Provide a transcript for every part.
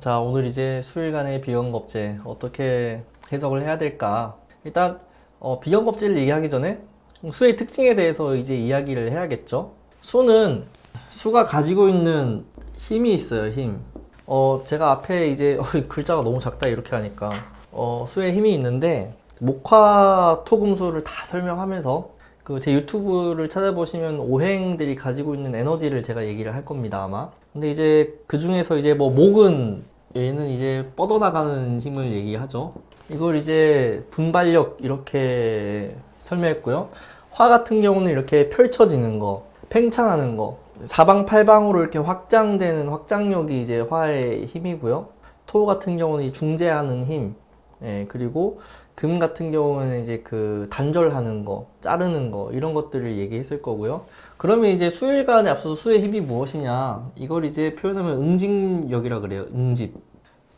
자, 오늘 이제 수일간의 비견겁제 어떻게 해석을 해야 될까? 일단 비견겁제를 얘기하기 전에 수의 특징에 대해서 이제 이야기를 해야겠죠. 수가 가지고 있는 힘이 있어요. 힘. 제가 앞에 이제 글자가 너무 작다 이렇게 하니까 수의 힘이 있는데 목화토금수를 다 설명하면서 그 제 유튜브를 찾아보시면 오행들이 가지고 있는 에너지를 제가 얘기를 할 겁니다, 아마. 근데 이제 그 중에서 이제 뭐 목은 얘는 이제 뻗어나가는 힘을 얘기하죠. 이걸 이제 분발력 이렇게 설명했고요. 화 같은 경우는 이렇게 펼쳐지는 거, 팽창하는 거, 사방팔방으로 이렇게 확장되는 확장력이 이제 화의 힘이고요. 토 같은 경우는 이 중재하는 힘, 그리고 금 같은 경우는 이제 그 단절하는 거, 자르는 거, 이런 것들을 얘기했을 거고요. 그러면 이제 수일간에 앞서서 수의 힘이 무엇이냐? 이걸 이제 표현하면 응집력이라 그래요. 응집.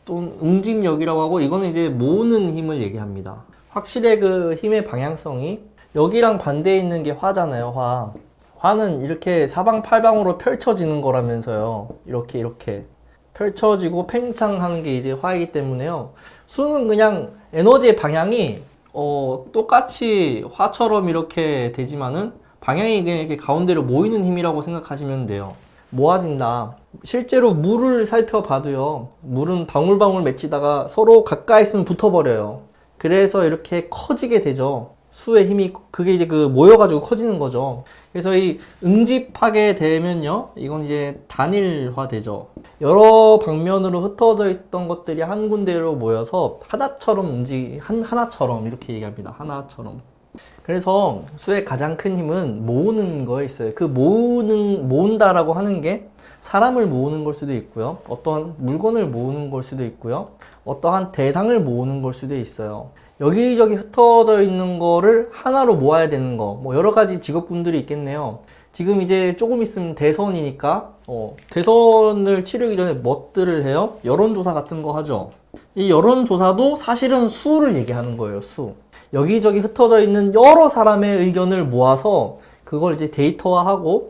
또 응집력이라고 하고, 이거는 이제 모으는 힘을 얘기합니다. 확실히 그 힘의 방향성이 여기랑 반대에 있는 게 화잖아요, 화. 화는 이렇게 사방팔방으로 펼쳐지는 거라면서요. 이렇게 펼쳐지고 팽창하는 게 이제 화이기 때문에요. 수는 그냥 에너지의 방향이 똑같이 화처럼 이렇게 되지만은 방향이 그냥 이렇게 가운데로 모이는 힘이라고 생각하시면 돼요. 모아진다. 실제로 물을 살펴봐도요. 물은 방울방울 맺히다가 서로 가까이 있으면 붙어버려요. 그래서 이렇게 커지게 되죠. 수의 힘이 그게 이제 그 모여가지고 커지는 거죠. 그래서 이 응집하게 되면요, 이건 이제 단일화 되죠. 여러 방면으로 흩어져 있던 것들이 한 군데로 모여서 하나처럼 하나처럼 이렇게 얘기합니다. 하나처럼. 그래서 수의 가장 큰 힘은 모으는 거에 있어요. 그 모은다라고 하는 게 사람을 모으는 걸 수도 있고요. 어떠한 물건을 모으는 걸 수도 있고요. 어떠한 대상을 모으는 걸 수도 있어요. 여기저기 흩어져 있는 거를 하나로 모아야 되는 거, 뭐 여러 가지 직업군들이 있겠네요. 지금 이제 조금 있으면 대선이니까 대선을 치르기 전에 뭐들을 해요? 여론조사 같은 거 하죠. 이 여론조사도 사실은 수를 얘기하는 거예요. 수. 여기저기 흩어져 있는 여러 사람의 의견을 모아서 그걸 이제 데이터화하고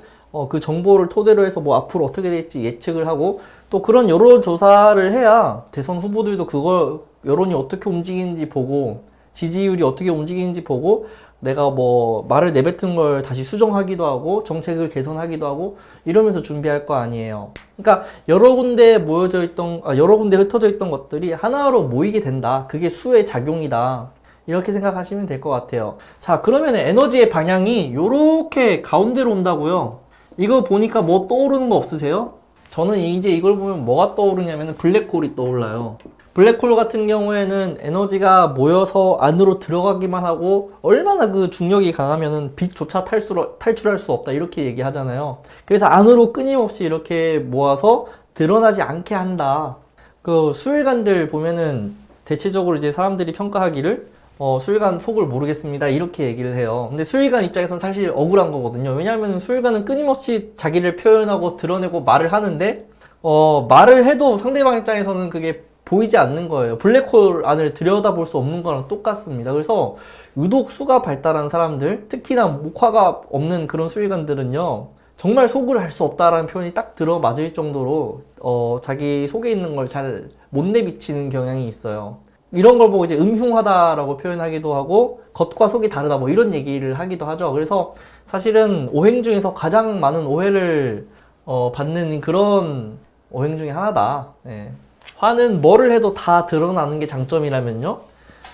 그 정보를 토대로 해서 뭐 앞으로 어떻게 될지 예측을 하고, 또 그런 여론조사를 해야 대선 후보들도 그걸 여론이 어떻게 움직이는지 보고 지지율이 어떻게 움직이는지 보고 내가 뭐 말을 내뱉은 걸 다시 수정하기도 하고 정책을 개선하기도 하고 이러면서 준비할 거 아니에요. 그러니까 여러 군데 여러 군데 흩어져 있던 것들이 하나로 모이게 된다. 그게 수의 작용이다. 이렇게 생각하시면 될 것 같아요. 자, 그러면 에너지의 방향이 요렇게 가운데로 온다고요. 이거 보니까 뭐 떠오르는 거 없으세요? 저는 이제 이걸 보면 뭐가 떠오르냐면 블랙홀이 떠올라요. 블랙홀 같은 경우에는 에너지가 모여서 안으로 들어가기만 하고 얼마나 그 중력이 강하면은 빛조차 탈출할 수 없다 이렇게 얘기하잖아요. 그래서 안으로 끊임없이 이렇게 모아서 드러나지 않게 한다. 그 수일관들 보면은 대체적으로 이제 사람들이 평가하기를 수일관 속을 모르겠습니다 이렇게 얘기를 해요. 근데 수일관 입장에서는 사실 억울한 거거든요. 왜냐하면 수일관은 끊임없이 자기를 표현하고 드러내고 말을 하는데 말을 해도 상대방 입장에서는 그게 보이지 않는 거예요. 블랙홀 안을 들여다볼 수 없는 거랑 똑같습니다. 그래서 유독 수가 발달한 사람들, 특히나 목화가 없는 그런 수일관들은요, 정말 속을 알 수 없다라는 표현이 딱 들어맞을 정도로 자기 속에 있는 걸 잘 못 내비치는 경향이 있어요. 이런 걸 보고 이제 음흉하다라고 표현하기도 하고 겉과 속이 다르다 뭐 이런 얘기를 하기도 하죠. 그래서 사실은 오행 중에서 가장 많은 오해를 받는 그런 오행 중에 하나다. 예. 화는 뭐를 해도 다 드러나는 게 장점이라면요,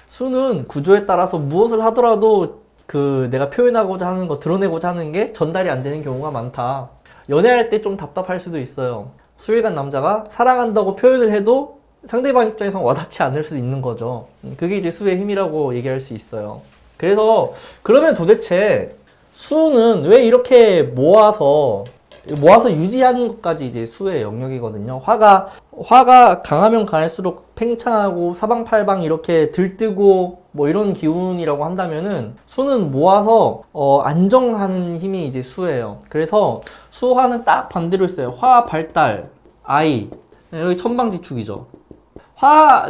수는 구조에 따라서 무엇을 하더라도 그 내가 표현하고자 하는 거, 드러내고자 하는 게 전달이 안 되는 경우가 많다. 연애할 때 좀 답답할 수도 있어요. 수일간 남자가 사랑한다고 표현을 해도 상대방 입장에서 와닿지 않을 수도 있는 거죠. 그게 이제 수의 힘이라고 얘기할 수 있어요. 그래서 그러면 도대체 수는 왜 이렇게 모아서 유지하는 것까지 이제 수의 영역이거든요. 화가 강하면 강할수록 팽창하고 사방팔방 이렇게 들뜨고 뭐 이런 기운이라고 한다면은 수는 모아서 안정하는 힘이 이제 수예요. 그래서 수화는 딱 반대로 있어요. 화 발달, 아이. 여기 천방지축이죠.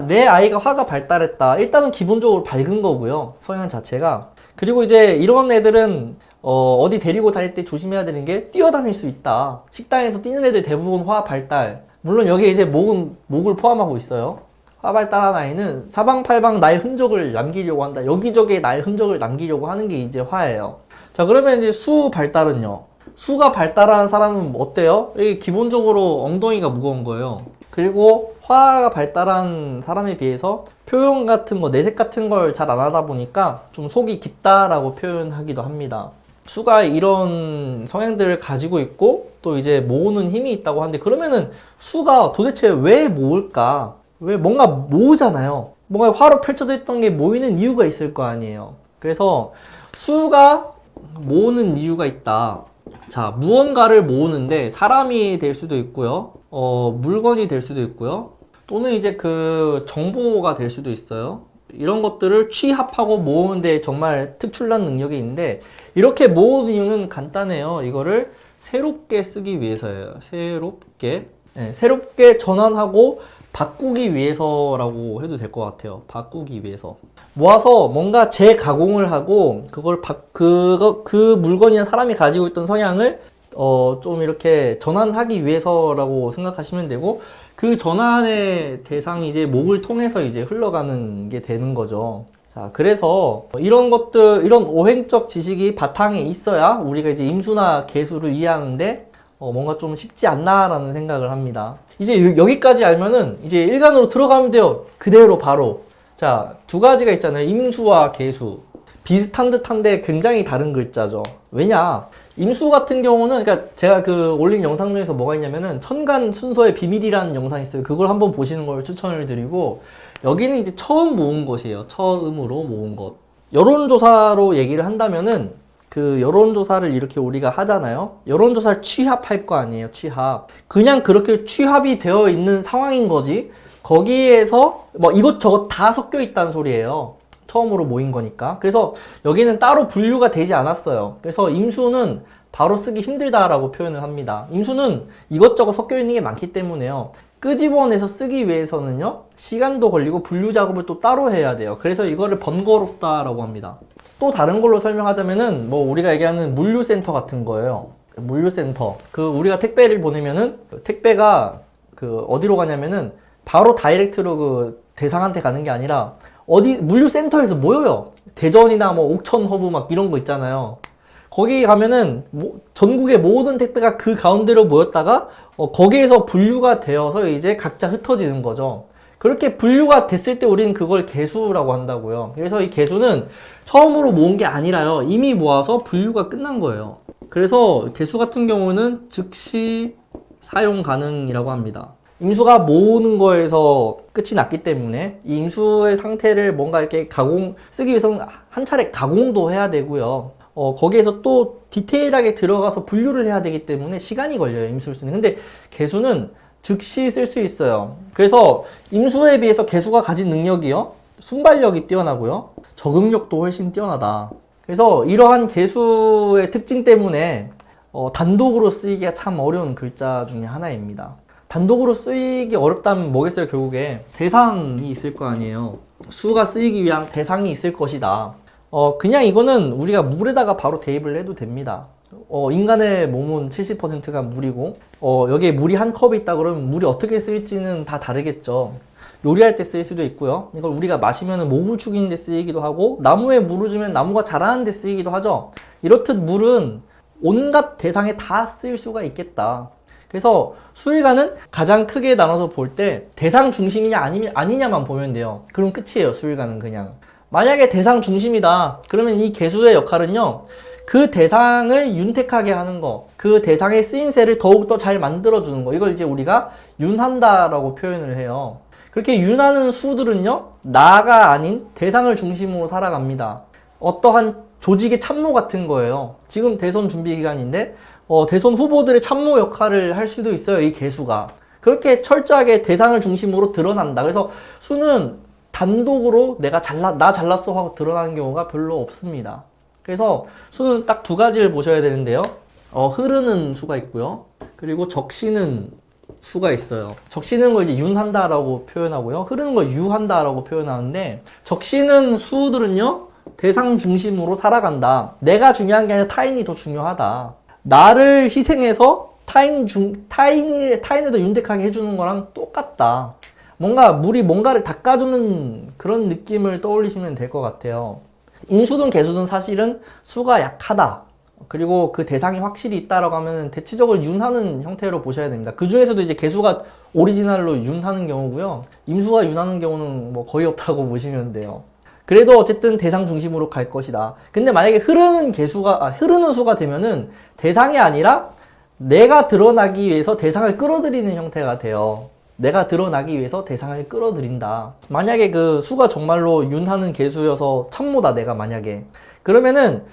내 아이가 화가 발달했다. 일단은 기본적으로 밝은 거고요. 성향 자체가. 그리고 이제 이런 애들은 어디 데리고 다닐 때 조심해야 되는 게 뛰어다닐 수 있다. 식당에서 뛰는 애들 대부분 화 발달. 물론 여기에 이제 목을 포함하고 있어요. 화 발달한 아이는 사방팔방 나의 흔적을 남기려고 한다. 여기저기에 나의 흔적을 남기려고 하는 게 이제 화예요. 자, 그러면 이제 수 발달은요. 수가 발달한 사람은 어때요? 이게 기본적으로 엉덩이가 무거운 거예요. 그리고 화가 발달한 사람에 비해서 표현 같은 거, 내색 같은 걸 잘 안 하다 보니까 좀 속이 깊다라고 표현하기도 합니다. 수가 이런 성향들을 가지고 있고 또 이제 모으는 힘이 있다고 하는데, 그러면은 수가 도대체 왜 모을까? 왜 뭔가 모으잖아요. 뭔가 화로 펼쳐져 있던 게 모이는 이유가 있을 거 아니에요. 그래서 수가 모으는 이유가 있다. 자, 무언가를 모으는데 사람이 될 수도 있고요. 물건이 될 수도 있고요. 또는 이제 그 정보가 될 수도 있어요. 이런 것들을 취합하고 모으는데 정말 특출난 능력이 있는데, 이렇게 모으는 이유는 간단해요. 이거를 새롭게 쓰기 위해서예요. 새롭게 전환하고 바꾸기 위해서라고 해도 될 것 같아요. 바꾸기 위해서. 모아서 뭔가 재가공을 하고, 그 물건이나 사람이 가지고 있던 성향을, 좀 이렇게 전환하기 위해서라고 생각하시면 되고, 그 전환의 대상이 이제 목을 통해서 이제 흘러가는 게 되는 거죠. 자, 그래서 이런 것들, 이런 오행적 지식이 바탕에 있어야 우리가 이제 임수나 계수를 이해하는데, 뭔가 좀 쉽지 않나라는 생각을 합니다. 이제 여기까지 알면은 이제 일간으로 들어가면 돼요. 그대로 바로. 자, 두 가지가 있잖아요. 임수와 계수. 비슷한 듯한데 굉장히 다른 글자죠. 왜냐? 임수 같은 경우는, 그러니까 제가 그 올린 영상 중에서 뭐가 있냐면은 천간 순서의 비밀이라는 영상이 있어요. 그걸 한번 보시는 걸 추천을 드리고, 여기는 이제 처음 모은 것이에요. 처음으로 모은 것. 여론조사로 얘기를 한다면은, 그 여론조사를 이렇게 우리가 하잖아요. 여론조사를 취합할 거 아니에요. 취합. 그냥 그렇게 취합이 되어 있는 상황인 거지, 거기에서 뭐 이것저것 다 섞여 있다는 소리예요. 처음으로 모인 거니까. 그래서 여기는 따로 분류가 되지 않았어요. 그래서 임수는 바로 쓰기 힘들다라고 표현을 합니다. 임수는 이것저것 섞여 있는 게 많기 때문에요. 끄집어내서 쓰기 위해서는요, 시간도 걸리고 분류 작업을 또 따로 해야 돼요. 그래서 이거를 번거롭다라고 합니다. 또 다른 걸로 설명하자면은, 뭐 우리가 얘기하는 물류센터 같은 거예요. 물류센터. 그 우리가 택배를 보내면은 택배가 그 어디로 가냐면은 바로 다이렉트로 그 대상한테 가는 게 아니라 어디 물류센터에서 모여요. 대전이나 뭐 옥천 허브 막 이런 거 있잖아요. 거기 가면은 전국의 모든 택배가 그 가운데로 모였다가 거기에서 분류가 되어서 이제 각자 흩어지는 거죠. 그렇게 분류가 됐을 때 우리는 그걸 개수라고 한다고요. 그래서 이 개수는 처음으로 모은 게 아니라요, 이미 모아서 분류가 끝난 거예요. 그래서 개수 같은 경우는 즉시 사용 가능이라고 합니다. 임수가 모으는 거에서 끝이 났기 때문에 이 임수의 상태를 뭔가 이렇게 쓰기 위해서는 한 차례 가공도 해야 되고요. 거기에서 또 디테일하게 들어가서 분류를 해야 되기 때문에 시간이 걸려요, 임수를 쓰는. 근데 개수는 즉시 쓸 수 있어요. 그래서 임수에 비해서 개수가 가진 능력이요, 순발력이 뛰어나고요, 적응력도 훨씬 뛰어나다. 그래서 이러한 개수의 특징 때문에 단독으로 쓰기가 참 어려운 글자 중에 하나입니다. 단독으로 쓰이기 어렵다면 뭐겠어요? 결국에 대상이 있을 거 아니에요. 수가 쓰이기 위한 대상이 있을 것이다. 그냥 이거는 우리가 물에다가 바로 대입을 해도 됩니다. 인간의 몸은 70%가 물이고, 여기에 물이 한 컵이 있다 그러면 물이 어떻게 쓰일지는 다 다르겠죠. 요리할 때 쓰일 수도 있고요. 이걸 우리가 마시면 목을 축이는 데 쓰이기도 하고, 나무에 물을 주면 나무가 자라는 데 쓰이기도 하죠. 이렇듯 물은 온갖 대상에 다 쓰일 수가 있겠다. 그래서 수일관은 가장 크게 나눠서 볼 때 대상 중심이냐 아니냐만 보면 돼요. 그럼 끝이에요, 수일관은 그냥. 만약에 대상 중심이다, 그러면 이 개수의 역할은요, 그 대상을 윤택하게 하는 거, 그 대상의 쓰임새를 더욱더 잘 만들어주는 거, 이걸 이제 우리가 윤한다라고 표현을 해요. 그렇게 윤하는 수들은요, 나가 아닌 대상을 중심으로 살아갑니다. 어떠한 조직의 참모 같은 거예요. 지금 대선 준비 기간인데 대선 후보들의 참모 역할을 할 수도 있어요, 이 개수가. 그렇게 철저하게 대상을 중심으로 드러난다. 그래서 수는 단독으로 나 잘났어 하고 드러나는 경우가 별로 없습니다. 그래서 수는 딱 두 가지를 보셔야 되는데요. 흐르는 수가 있고요. 그리고 적시는 수가 있어요. 적시는 걸 이제 윤한다라고 표현하고요. 흐르는 걸 유한다라고 표현하는데, 적시는 수들은요, 대상 중심으로 살아간다. 내가 중요한 게 아니라 타인이 더 중요하다. 나를 희생해서 타인을 더 윤택하게 해주는 거랑 똑같다. 뭔가 물이 뭔가를 닦아주는 그런 느낌을 떠올리시면 될 것 같아요. 임수든 개수든 사실은 수가 약하다. 그리고 그 대상이 확실히 있다라고 하면 대체적으로 윤하는 형태로 보셔야 됩니다. 그 중에서도 이제 개수가 오리지널로 윤하는 경우고요. 임수가 윤하는 경우는 뭐 거의 없다고 보시면 돼요. 그래도 어쨌든 대상 중심으로 갈 것이다. 근데 만약에 흐르는 수가 되면은 대상이 아니라 내가 드러나기 위해서 대상을 끌어들이는 형태가 돼요. 내가 드러나기 위해서 대상을 끌어들인다. 만약에 그 수가 정말로 윤하는 개수여서 참모다, 내가 만약에. 그러면은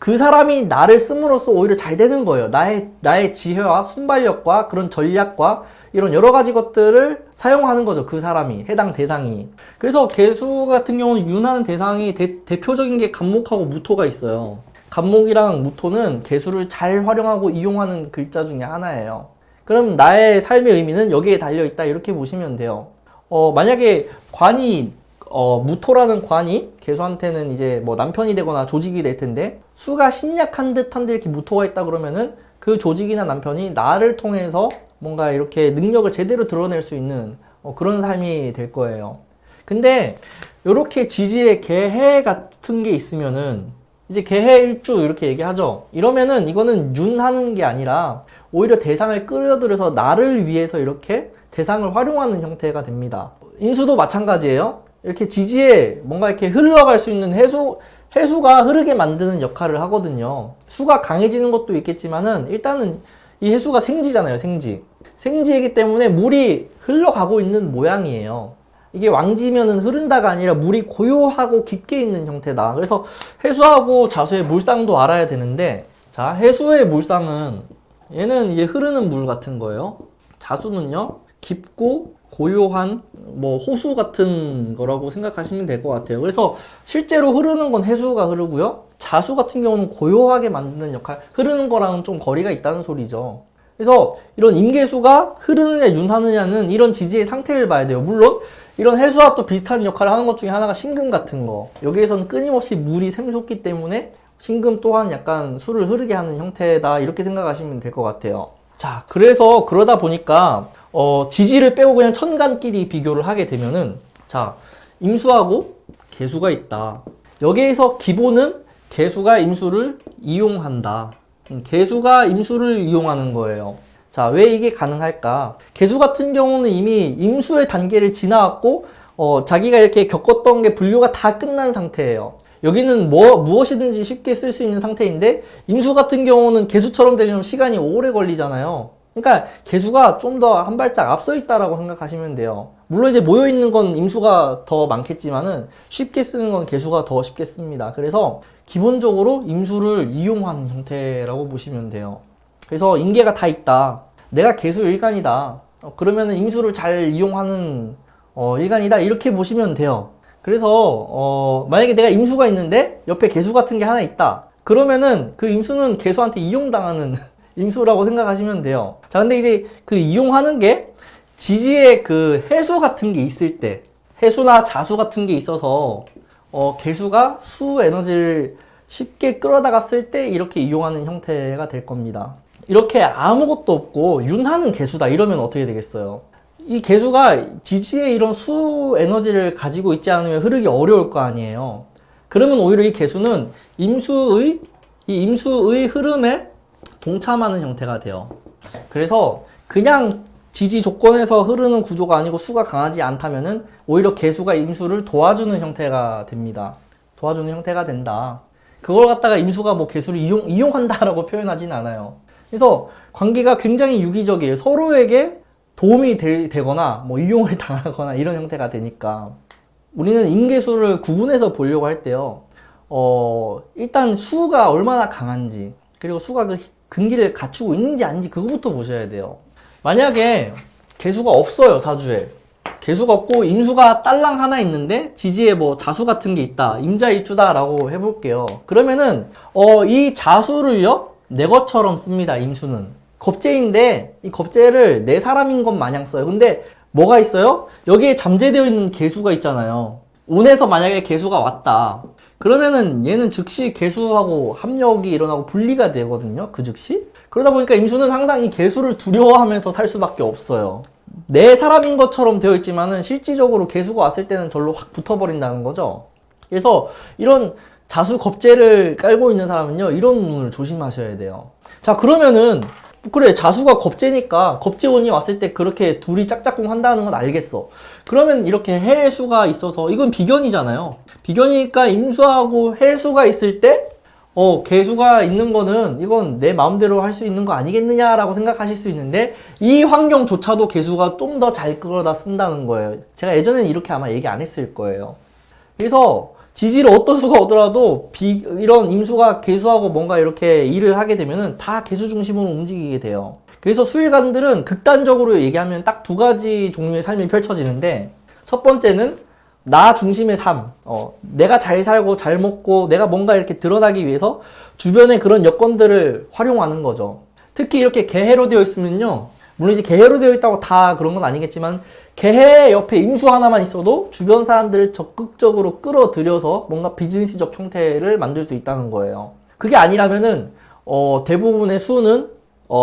그 사람이 나를 씀으로써 오히려 잘 되는 거예요. 나의 지혜와 순발력과 그런 전략과 이런 여러 가지 것들을 사용하는 거죠. 그 사람이, 해당 대상이. 그래서 개수 같은 경우는 윤하는 대상이 대표적인 게 간목하고 무토가 있어요. 간목이랑 무토는 개수를 잘 활용하고 이용하는 글자 중에 하나예요. 그럼 나의 삶의 의미는 여기에 달려있다, 이렇게 보시면 돼요. 만약에 무토라는 관이 개수한테는 이제 뭐 남편이 되거나 조직이 될 텐데, 수가 신약한 듯한데 이렇게 무토가 있다 그러면은 그 조직이나 남편이 나를 통해서 뭔가 이렇게 능력을 제대로 드러낼 수 있는 그런 삶이 될 거예요. 근데 이렇게 지지에 개해 같은 게 있으면은, 이제 개해일주 이렇게 얘기하죠. 이러면은 이거는 윤하는 게 아니라 오히려 대상을 끌어들여서 나를 위해서 이렇게 대상을 활용하는 형태가 됩니다. 임수도 마찬가지예요. 이렇게 지지에 뭔가 이렇게 흘러갈 수 있는 해수가 흐르게 만드는 역할을 하거든요. 수가 강해지는 것도 있겠지만은 일단은 이 해수가 생지잖아요. 생지이기 때문에 물이 흘러가고 있는 모양이에요. 이게 왕지면은 흐른다가 아니라 물이 고요하고 깊게 있는 형태다. 그래서 해수하고 자수의 물상도 알아야 되는데, 자, 해수의 물상은 얘는 이제 흐르는 물 같은 거예요. 자수는요, 깊고 고요한 뭐 호수 같은 거라고 생각하시면 될 것 같아요. 그래서 실제로 흐르는 건 해수가 흐르고요, 자수 같은 경우는 고요하게 만드는 역할, 흐르는 거랑 좀 거리가 있다는 소리죠. 그래서 이런 임계수가 흐르느냐 윤하느냐는 이런 지지의 상태를 봐야 돼요. 물론 이런 해수와 또 비슷한 역할을 하는 것 중에 하나가 신금 같은 거. 여기에서는 끊임없이 물이 샘솟기 때문에 신금 또한 약간 수를 흐르게 하는 형태다, 이렇게 생각하시면 될 것 같아요. 자, 그래서 그러다 보니까 지지를 빼고 그냥 천간끼리 비교를 하게 되면은, 자, 임수하고 개수가 있다. 여기에서 기본은 개수가 임수를 이용한다. 개수가 임수를 이용하는 거예요. 자, 왜 이게 가능할까? 개수 같은 경우는 이미 임수의 단계를 지나왔고 자기가 이렇게 겪었던 게 분류가 다 끝난 상태예요. 여기는 무엇이든지 쉽게 쓸 수 있는 상태인데, 임수 같은 경우는 개수처럼 되려면 시간이 오래 걸리잖아요. 그러니까 개수가 좀 더 한 발짝 앞서 있다라고 생각하시면 돼요. 물론 이제 모여 있는 건 임수가 더 많겠지만은 쉽게 쓰는 건 개수가 더 쉽게 씁니다. 그래서 기본적으로 임수를 이용하는 형태라고 보시면 돼요. 그래서 인계가 다 있다. 내가 개수 일간이다. 그러면은 임수를 잘 이용하는 일간이다, 이렇게 보시면 돼요. 그래서 만약에 내가 임수가 있는데 옆에 개수 같은 게 하나 있다. 그러면은 그 임수는 개수한테 이용당하는 임수라고 생각하시면 돼요. 자, 근데 이제 그 이용하는 게 지지에 그 해수 같은 게 있을 때, 해수나 자수 같은 게 있어서 개수가 수 에너지를 쉽게 끌어다가 쓸 때 이렇게 이용하는 형태가 될 겁니다. 이렇게 아무것도 없고 윤하는 개수다 이러면 어떻게 되겠어요? 이 개수가 지지에 이런 수 에너지를 가지고 있지 않으면 흐르기 어려울 거 아니에요. 그러면 오히려 이 개수는 임수의 흐름에 동참하는 형태가 돼요. 그래서 그냥 지지 조건에서 흐르는 구조가 아니고 수가 강하지 않다면은 오히려 개수가 임수를 도와주는 형태가 됩니다. 도와주는 형태가 된다. 그걸 갖다가 임수가 뭐 개수를 이용한다라고 표현하진 않아요. 그래서 관계가 굉장히 유기적이에요. 서로에게 도움이 되거나 뭐 이용을 당하거나 이런 형태가 되니까. 우리는 임계수를 구분해서 보려고 할 때요, 일단 수가 얼마나 강한지, 그리고 수가 그 근기를 갖추고 있는지 아닌지 그거부터 보셔야 돼요. 만약에 개수가 없어요, 사주에. 개수가 없고 임수가 딸랑 하나 있는데 지지에 뭐 자수 같은 게 있다, 임자일주다 라고 해볼게요. 그러면은 이 자수를요 내 것처럼 씁니다. 임수는 겁재인데 이 겁재를 내 사람인 것 마냥 써요. 근데 뭐가 있어요? 여기에 잠재되어 있는 개수가 있잖아요. 운에서 만약에 개수가 왔다. 그러면은 얘는 즉시 개수하고 합력이 일어나고 분리가 되거든요. 그 즉시. 그러다 보니까 임수는 항상 이 개수를 두려워하면서 살 수밖에 없어요. 내 사람인 것처럼 되어 있지만은 실질적으로 개수가 왔을 때는 절로 확 붙어버린다는 거죠. 그래서 이런 자수 겁재를 깔고 있는 사람은요, 이런 운을 조심하셔야 돼요. 자, 그러면은 그래, 자수가 겁재니까 겁재운이 왔을 때 그렇게 둘이 짝짝꿍 한다는 건 알겠어. 그러면 이렇게 해수가 있어서 이건 비견이잖아요. 비견이니까 임수하고 해수가 있을 때 개수가 있는 거는 이건 내 마음대로 할 수 있는 거 아니겠느냐라고 생각하실 수 있는데 이 환경조차도 개수가 좀 더 잘 끌어다 쓴다는 거예요. 제가 예전에는 이렇게 아마 얘기 안 했을 거예요. 그래서 지지를 어떤 수가 오더라도 이런 임수가 개수하고 뭔가 이렇게 일을 하게 되면은 다 개수 중심으로 움직이게 돼요. 그래서 수일간들은 극단적으로 얘기하면 딱 두 가지 종류의 삶이 펼쳐지는데, 첫 번째는 나 중심의 삶, 내가 잘 살고 잘 먹고 내가 뭔가 이렇게 드러나기 위해서 주변의 그런 여건들을 활용하는 거죠. 특히 이렇게 개해로 되어 있으면요, 물론 이제 개해로 되어 있다고 다 그런 건 아니겠지만 개해 옆에 임수 하나만 있어도 주변 사람들을 적극적으로 끌어들여서 뭔가 비즈니스적 형태를 만들 수 있다는 거예요. 그게 아니라면은 대부분의 수는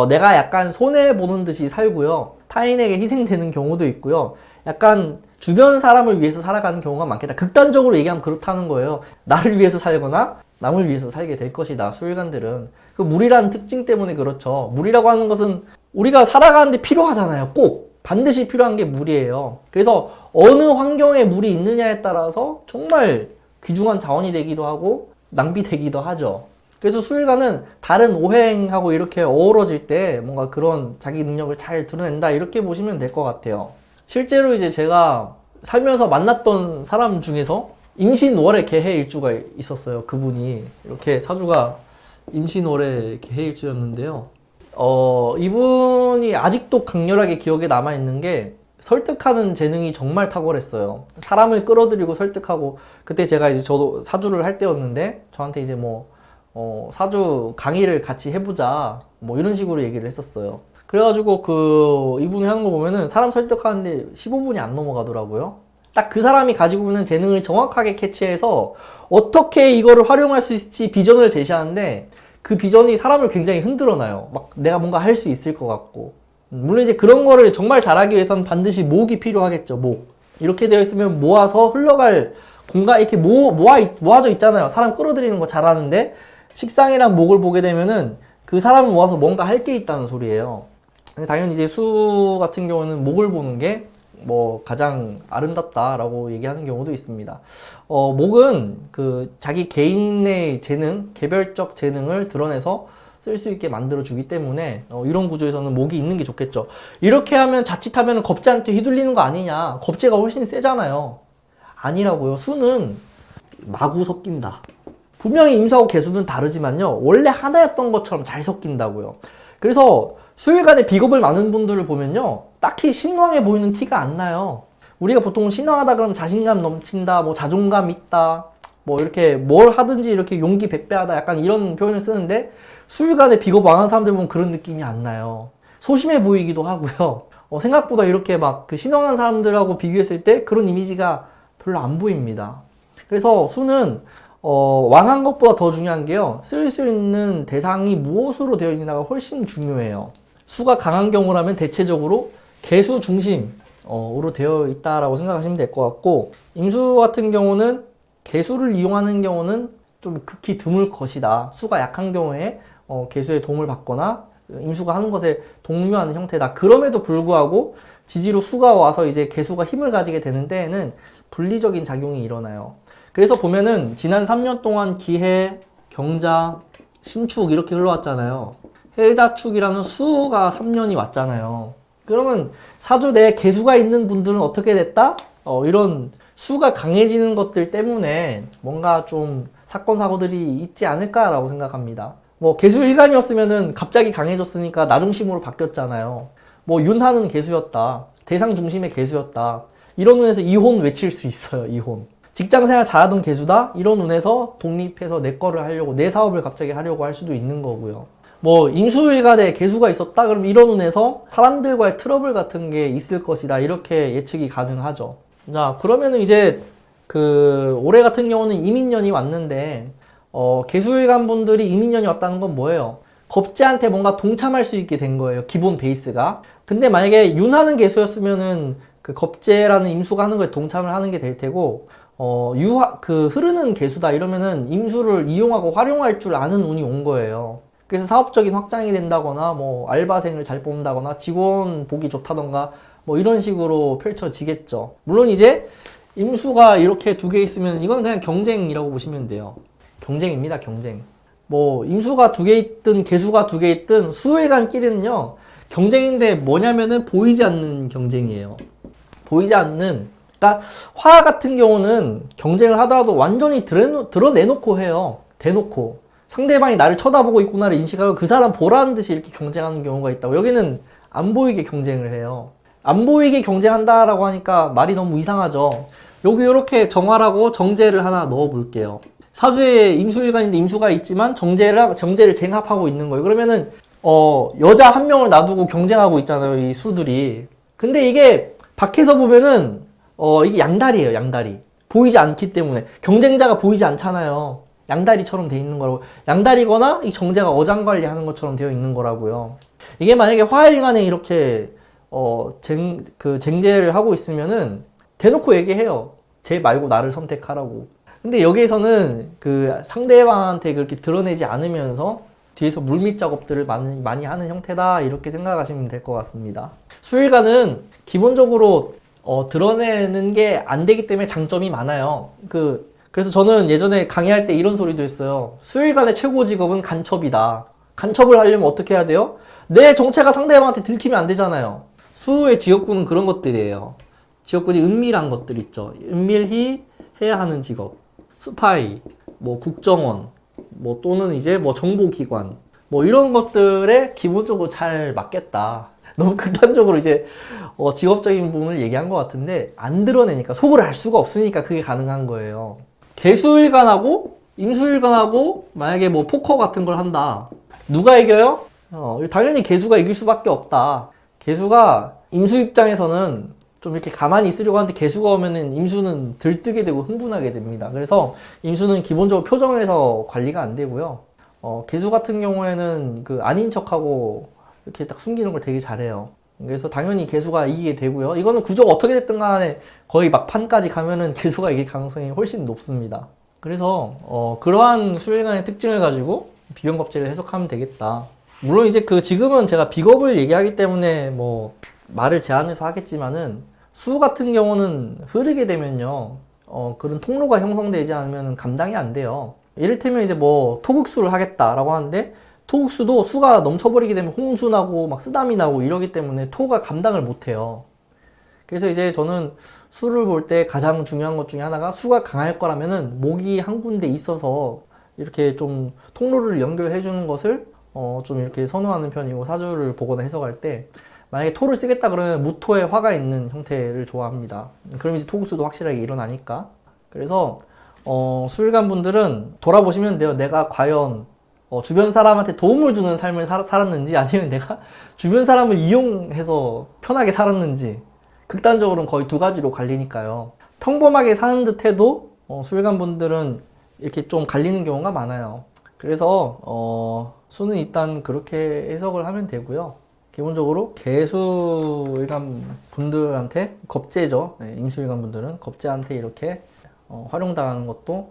내가 약간 손해보는 듯이 살고요, 타인에게 희생되는 경우도 있고요, 약간 주변 사람을 위해서 살아가는 경우가 많겠다. 극단적으로 얘기하면 그렇다는 거예요. 나를 위해서 살거나 남을 위해서 살게 될 것이다, 수일간들은. 그 물이라는 특징 때문에 그렇죠. 물이라고 하는 것은 우리가 살아가는데 필요하잖아요. 꼭 반드시 필요한 게 물이에요. 그래서 어느 환경에 물이 있느냐에 따라서 정말 귀중한 자원이 되기도 하고 낭비되기도 하죠. 그래서 수일간은 다른 오행하고 이렇게 어우러질 때 뭔가 그런 자기 능력을 잘 드러낸다, 이렇게 보시면 될 것 같아요. 실제로 이제 제가 살면서 만났던 사람 중에서 임신월의 개해일주가 있었어요. 그분이 이렇게 사주가 임신월의 개해일주였는데요. 이분이 아직도 강렬하게 기억에 남아있는 게 설득하는 재능이 정말 탁월했어요. 사람을 끌어들이고 설득하고, 그때 제가 이제 저도 사주를 할 때였는데 저한테 이제 사주 강의를 같이 해보자, 이런 식으로 얘기를 했었어요. 그래가지고 이분이 하는 거 보면은 사람 설득하는데 15분이 안 넘어가더라고요. 딱 그 사람이 가지고 있는 재능을 정확하게 캐치해서 어떻게 이거를 활용할 수 있을지 비전을 제시하는데, 그 비전이 사람을 굉장히 흔들어놔요. 막 내가 뭔가 할 수 있을 것 같고. 물론 이제 그런 거를 정말 잘하기 위해서는 반드시 목이 필요하겠죠. 목. 이렇게 되어 있으면 모아서 흘러갈 공간, 이렇게 모아져 있잖아요. 사람 끌어들이는 거 잘하는데 식상이랑 목을 보게 되면은 그 사람을 모아서 뭔가 할 게 있다는 소리예요. 당연히 이제 수 같은 경우는 목을 보는 게 가장 아름답다라고 얘기하는 경우도 있습니다. 목은 자기 개인의 재능, 개별적 재능을 드러내서 쓸 수 있게 만들어주기 때문에 이런 구조에서는 목이 있는 게 좋겠죠. 이렇게 하면 자칫하면 겁재한테 휘둘리는 거 아니냐. 겁재가 훨씬 세잖아요. 아니라고요. 수는 마구 섞인다. 분명히 임수하고 개수는 다르지만요, 원래 하나였던 것처럼 잘 섞인다고요. 그래서 수일간에 비겁을 많은 분들을 보면요, 딱히 신왕해 보이는 티가 안 나요. 우리가 보통 신왕하다 그러면 자신감 넘친다, 자존감 있다, 이렇게 뭘 하든지 이렇게 용기 백배하다, 약간 이런 표현을 쓰는데, 수일간에 비겁 많은 사람들 보면 그런 느낌이 안 나요. 소심해 보이기도 하고요. 생각보다 이렇게 그 신왕한 사람들하고 비교했을 때 그런 이미지가 별로 안 보입니다. 그래서 수는 왕한 것보다 더 중요한 게요, 쓸 수 있는 대상이 무엇으로 되어 있느냐가 훨씬 중요해요. 수가 강한 경우라면 대체적으로 개수 중심으로 되어 있다라고 생각하시면 될 것 같고, 임수 같은 경우는 개수를 이용하는 경우는 좀 극히 드물 것이다. 수가 약한 경우에 개수의 도움을 받거나 임수가 하는 것에 독려하는 형태다. 그럼에도 불구하고 지지로 수가 와서 이제 개수가 힘을 가지게 되는 데에는 분리적인 작용이 일어나요. 그래서 보면은 지난 3년 동안 기해, 경자, 신축 이렇게 흘러왔잖아요. 해자축이라는 수가 3년이 왔잖아요. 그러면 사주 내에 개수가 있는 분들은 어떻게 됐다? 이런 수가 강해지는 것들 때문에 뭔가 좀 사건 사고들이 있지 않을까라고 생각합니다. 개수 일간이었으면은 갑자기 강해졌으니까 나 중심으로 바뀌었잖아요. 윤하는 개수였다, 대상 중심의 개수였다, 이런 운에서 이혼 외칠 수 있어요. 이혼. 직장생활 잘하던 개수다, 이런 운에서 독립해서 내 거를 하려고, 내 사업을 갑자기 하려고 할 수도 있는 거고요. 임수일간에 개수가 있었다, 그럼 이런 운에서 사람들과의 트러블 같은 게 있을 것이다, 이렇게 예측이 가능하죠. 자, 그러면은 이제 올해 같은 경우는 이민년이 왔는데, 개수일관 분들이 이민년이 왔다는 건 뭐예요? 겁재한테 뭔가 동참할 수 있게 된 거예요. 기본 베이스가. 근데 만약에 윤하는 개수였으면은 그 겁재라는 임수가 하는 거에 동참을 하는 게 될 테고, 흐르는 개수다 이러면은 임수를 이용하고 활용할 줄 아는 운이 온 거예요. 그래서 사업적인 확장이 된다거나, 뭐, 알바생을 잘 뽑는다거나, 직원 보기 좋다던가, 뭐, 이런 식으로 펼쳐지겠죠. 물론 이제, 임수가 이렇게 두 개 있으면, 이건 그냥 경쟁이라고 보시면 돼요. 경쟁입니다, 경쟁. 뭐, 임수가 두 개 있든, 개수가 두 개 있든, 수일간끼리는요, 경쟁인데 뭐냐면은, 보이지 않는 경쟁이에요. 보이지 않는, 그러니까, 화 같은 경우는 경쟁을 하더라도 완전히 드러내놓고 해요. 대놓고. 상대방이 나를 쳐다보고 있구나를 인식하고 그 사람 보라는 듯이 이렇게 경쟁하는 경우가 있다고. 여기는 안 보이게 경쟁을 해요. 안 보이게 경쟁한다라고 하니까 말이 너무 이상하죠. 여기 이렇게 정화라고 정제를 하나 넣어 볼게요. 사주에 임수일간인데 임수가 있지만 정제를 쟁합하고 있는 거예요. 그러면은 여자 한 명을 놔두고 경쟁하고 있잖아요, 이 수들이. 근데 이게 밖에서 보면은 이게 양다리예요, 양다리. 보이지 않기 때문에 경쟁자가 보이지 않잖아요. 양다리처럼 돼 있는 거라고. 양다리거나 이 정제가 어장관리하는 것처럼 되어 있는 거라고요. 이게 만약에 화일간에 이렇게 쟁제를 하고 있으면은 대놓고 얘기해요. 쟤 말고 나를 선택하라고. 근데 여기에서는 그 상대방한테 그렇게 드러내지 않으면서 뒤에서 물밑 작업들을 많이 하는 형태다, 이렇게 생각하시면 될 것 같습니다. 수일간은 기본적으로 드러내는 게 안 되기 때문에 장점이 많아요. 그래서 저는 예전에 강의할 때 이런 소리도 했어요. 수일간의 최고 직업은 간첩이다. 간첩을 하려면 어떻게 해야 돼요? 내 정체가 상대방한테 들키면 안 되잖아요. 수의 직업군은 그런 것들이에요. 직업군이 은밀한 것들 있죠. 은밀히 해야 하는 직업. 스파이, 뭐 국정원, 뭐 또는 이제 뭐 정보기관, 뭐 이런 것들에 기본적으로 잘 맞겠다. 너무 극단적으로 이제 직업적인 부분을 얘기한 것 같은데, 안 드러내니까, 속을 알 수가 없으니까 그게 가능한 거예요. 개수일간하고 임수일간하고 만약에 뭐 포커 같은 걸 한다. 누가 이겨요? 당연히 개수가 이길 수밖에 없다. 개수가 임수 입장에서는 좀 이렇게 가만히 있으려고 하는데 개수가 오면은 임수는 들뜨게 되고 흥분하게 됩니다. 그래서 임수는 기본적으로 표정에서 관리가 안 되고요. 개수 같은 경우에는 그 아닌 척하고 이렇게 딱 숨기는 걸 되게 잘해요. 그래서 당연히 개수가 이기게 되고요. 이거는 구조가 어떻게 됐든 간에 거의 막판까지 가면은 개수가 이길 가능성이 훨씬 높습니다. 그래서 그러한 수일간의 특징을 가지고 비견겁제를 해석하면 되겠다. 물론 이제 지금은 제가 비겁을 얘기하기 때문에 뭐 말을 제한해서 하겠지만은, 수 같은 경우는 흐르게 되면요, 그런 통로가 형성되지 않으면 감당이 안 돼요. 이를테면 이제 뭐 토극수를 하겠다라고 하는데, 토국수도 수가 넘쳐버리게 되면 홍수 나고 막 쓰다미 나고 이러기 때문에 토가 감당을 못해요. 그래서 이제 저는 수를 볼 때 가장 중요한 것 중에 하나가, 수가 강할 거라면은 목이 한 군데 있어서 이렇게 좀 통로를 연결해 주는 것을 좀 이렇게 선호하는 편이고, 사주를 보거나 해석할 때 만약에 토를 쓰겠다 그러면 무토에 화가 있는 형태를 좋아합니다. 그럼 이제 토국수도 확실하게 일어나니까. 그래서 수일간 분들은 돌아보시면 돼요. 내가 과연 주변 사람한테 도움을 주는 삶을 살았는지, 아니면 내가 주변 사람을 이용해서 편하게 살았는지. 극단적으로는 거의 두 가지로 갈리니까요. 평범하게 사는 듯 해도 수일간 분들은 이렇게 좀 갈리는 경우가 많아요. 그래서 수는 일단 그렇게 해석을 하면 되고요. 기본적으로 개수일간 분들한테 겁재죠. 임수일간 분들은 겁재한테 이렇게 활용당하는 것도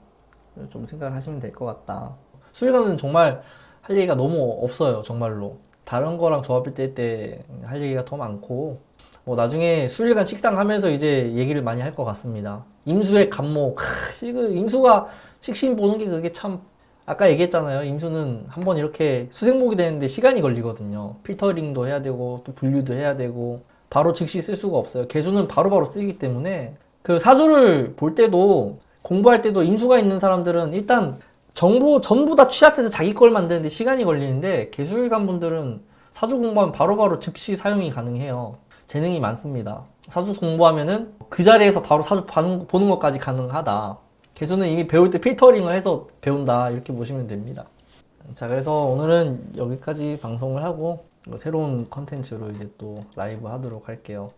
좀 생각하시면 될 것 같다. 수일간은 정말 할 얘기가 너무 없어요, 정말로. 다른 거랑 조합일 때 할 얘기가 더 많고, 뭐 나중에 수일간 식상하면서 이제 얘기를 많이 할 것 같습니다. 임수의 간목, 임수가 식신 보는 게 그게 참, 아까 얘기했잖아요. 임수는 한번 이렇게 수생목이 되는데 시간이 걸리거든요. 필터링도 해야 되고 또 분류도 해야 되고, 바로 즉시 쓸 수가 없어요. 개수는 바로바로 쓰이기 때문에. 그 사주를 볼 때도, 공부할 때도 임수가 있는 사람들은 일단 정보 전부 다 취합해서 자기 걸 만드는데 시간이 걸리는데, 개수일간 분들은 사주 공부하면 바로바로 즉시 사용이 가능해요. 재능이 많습니다. 사주 공부하면은 그 자리에서 바로 사주 보는 것까지 가능하다. 개수는 이미 배울 때 필터링을 해서 배운다, 이렇게 보시면 됩니다. 자, 그래서 오늘은 여기까지 방송을 하고 새로운 컨텐츠로 이제 또 라이브 하도록 할게요.